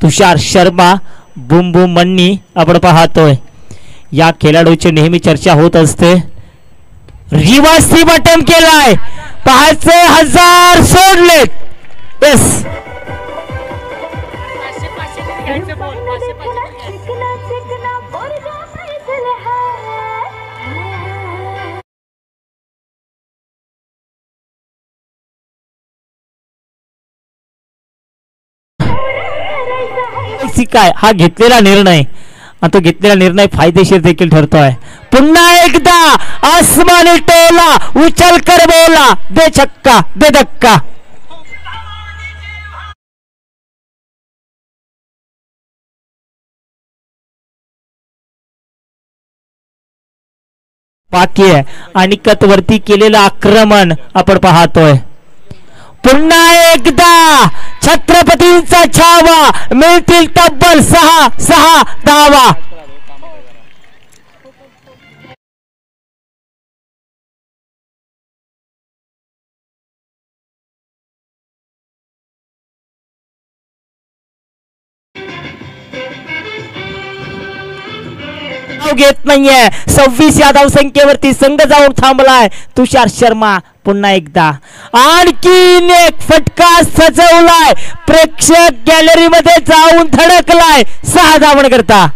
तुषार शर्मा बुम बुम मन्नी आपण पाहतोय. या खेळाडूची नेहमी चर्चा होत असते. रिवर्स बटन केलाय 5000 सोडलेत. येस काय हा घेतलेला निर्णय, तो घेतलेला निर्णय फायदेशीर देखील ठरतोय. पुन्हा एकदा आसमानी टोला उचल कर बोला दे छक्का दे धक्का. बाकी आहे आणि कतवरती केलेलं आक्रमण आपण पाहतोय. पुन्हा एकदा छत्रपतींचा छावा, मिळतील तब्बल 6 धावा. घेत नाहीये. 26 या धावसंख्येवरती संघ जाऊन थांबलाय. तुषार शर्मा पुन्हा एकदा आणखीन एक फटका सजवलाय. प्रेक्षक गॅलरी मध्ये जाऊन धडकलाय. 6 धावण करता